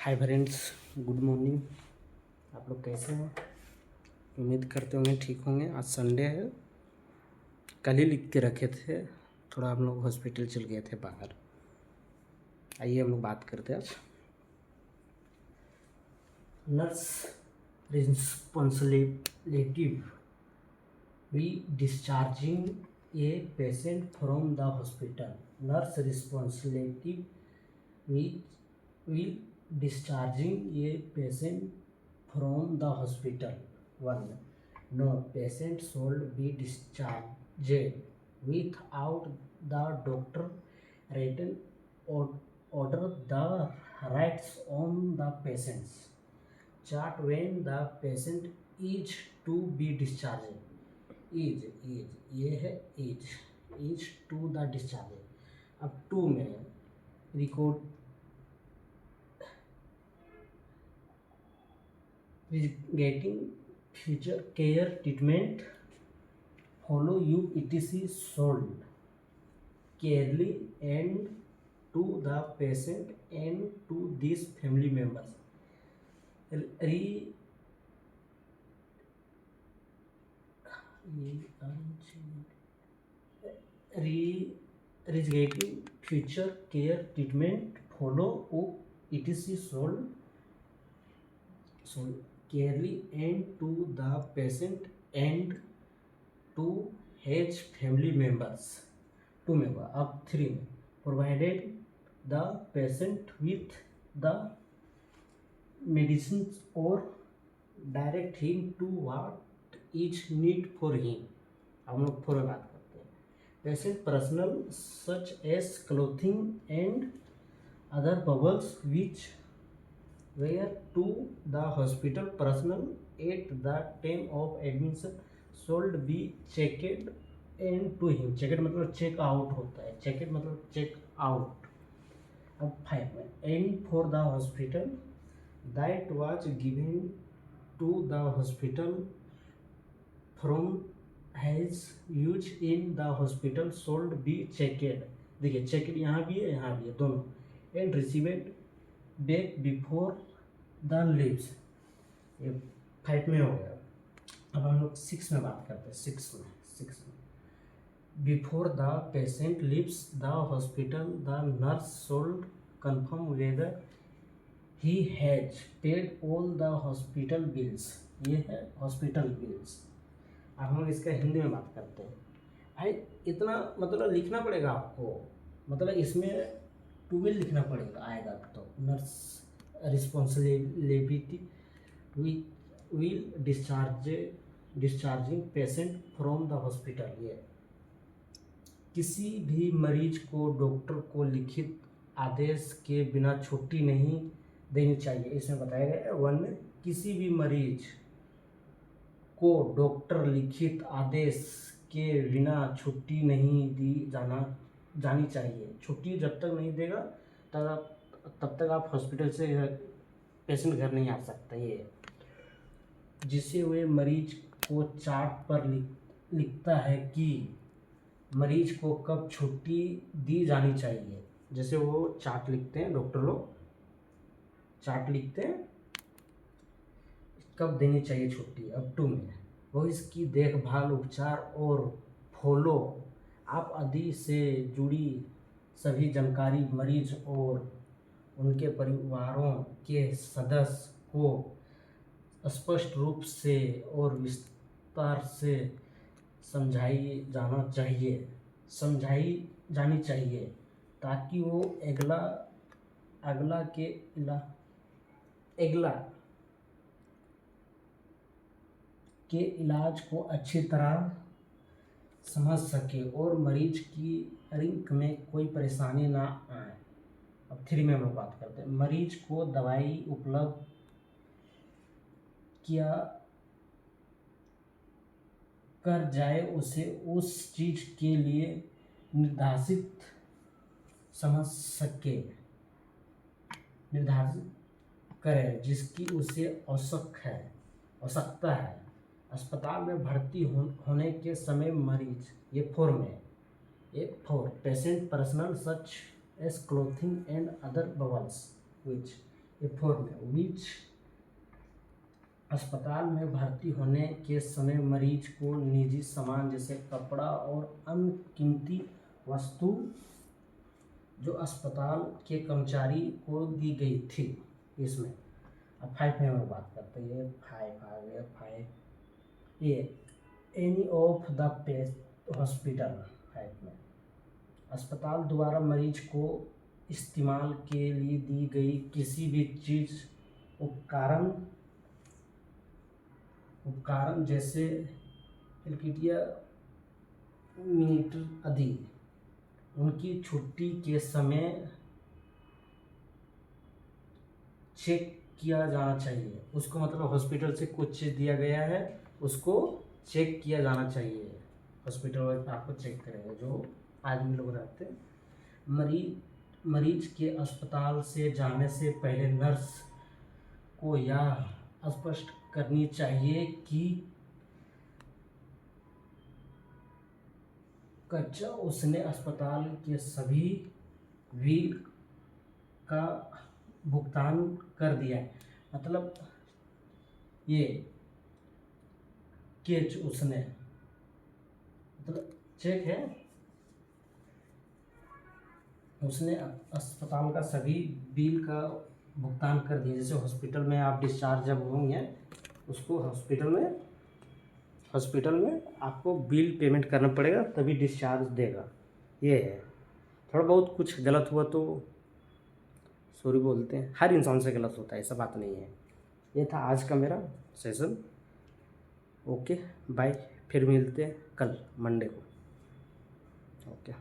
Hi friends, good morning. आप लोग कैसे हैं? उम्मीद करते होंगे ठीक होंगे। आज संडे है, कल ही लिख के रखे थे। थोड़ा हम लोग हॉस्पिटल चल गए थे बाहर। आइए हम लोग बात करते हैं आज। Nurse responsibility we discharging a patient from the hospital. Nurse responsibility we discharging a patient from the hospital. 1. No patient should be discharged without the doctor written order. The rights on the patient's chart when the patient is to be discharged. ये है is to the discharge। अब to में record getting future care treatment follow you etc sold carefully and to the patient and to these family members getting future care treatment follow up etc sold carefully and to the patient and to his family members. 2 में हुआ। अब 3 में provided the patient with the medicines or direct him to what is need for him। हम लोग 4 में बात करते हैं। Patient personal such as clothing and other bubbles which were to the hospital personnel at the time of admission should be checked and to him। checked मतलब check out होता है, checked मतलब चेक आउट। अब 5 में and for the hospital that was given to the hospital from his use in the hospital should be checked। देखिए checked यहाँ भी है दोनों। and received back before the leaves। ये 5 में हो गया। अब हम लोग 6 में बात करते हैं। 6 में before the patient leaves the hospital the nurse should confirm whether he has paid all the hospital bills। ये है हॉस्पिटल बिल्स। अब हम लोग इसका हिंदी में बात करते हैं। भाई इतना मतलब लिखना पड़ेगा आपको, मतलब इसमें टूवेल लिखना पड़ेगा आएगा। तो nurse responsibility will discharging patient from the hospital। ये किसी भी मरीज को डॉक्टर को लिखित आदेश के बिना छुट्टी नहीं देनी चाहिए। इसमें बताया गया है 1 में किसी भी मरीज को डॉक्टर लिखित आदेश के बिना छुट्टी नहीं दी जानी चाहिए। छुट्टी जब तक नहीं देगा तब तक आप हॉस्पिटल से पेशेंट घर नहीं आ सकता। ये जिससे वे मरीज को चार्ट पर लिखता है कि मरीज को कब छुट्टी दी जानी चाहिए। जैसे वो चार्ट लिखते हैं, डॉक्टर लोग चार्ट लिखते हैं कब देनी चाहिए छुट्टी। अब 2 में वो इसकी देखभाल, उपचार और फॉलो आप आदि से जुड़ी सभी जानकारी मरीज और उनके परिवारों के सदस्य को स्पष्ट रूप से और विस्तार से समझाई जानी चाहिए ताकि वो अगला के इलाज को अच्छी तरह समझ सके और मरीज की रिंक में कोई परेशानी ना आए। अब 3 में हम लोग बात करते हैं। मरीज को दवाई उपलब्ध किया कर जाए उसे उस चीज के लिए निर्धारित करे जिसकी उसे आवश्यकता है। अस्पताल में भर्ती होने के समय मरीज, ये 4 में, एक 4 patient personal such as clothing and other bubbles which A4 में विच अस्पताल में भर्ती होने के समय मरीज को निजी सामान जैसे कपड़ा और अन्य कीमती वस्तु जो अस्पताल के कर्मचारी को दी गई थी। इसमें अब 5 में हम बात करते हैं। ये 5 ये एनी ऑफ द हॉस्पिटल 5 में अस्पताल द्वारा मरीज को इस्तेमाल के लिए दी गई किसी भी चीज़ उपकरण जैसे एलकिटिया मीटर आदि उनकी छुट्टी के समय चेक किया जाना चाहिए। उसको मतलब हॉस्पिटल से कुछ चीज़ दिया गया है, उसको चेक किया जाना चाहिए। हॉस्पिटल वाले आपको चेक करेंगे जो आदमी लोग रहते हैं। मरीज के अस्पताल से जाने से पहले नर्स को यह स्पष्ट करनी चाहिए कि कच्चा उसने अस्पताल के सभी बिल का भुगतान कर दिया है। मतलब ये कैच उसने मतलब चेक है, उसने अस्पताल का सभी बिल का भुगतान कर दिया। जैसे हॉस्पिटल में आप डिस्चार्ज जब होंगे उसको हॉस्पिटल में आपको बिल पेमेंट करना पड़ेगा तभी डिस्चार्ज देगा। ये है, थोड़ा बहुत कुछ गलत हुआ तो सॉरी बोलते हैं, हर इंसान से गलत होता है, ऐसा बात नहीं है। ये था आज का मेरा सेशन। ओके बाय, फिर मिलते हैं कल मंडे को। ओके।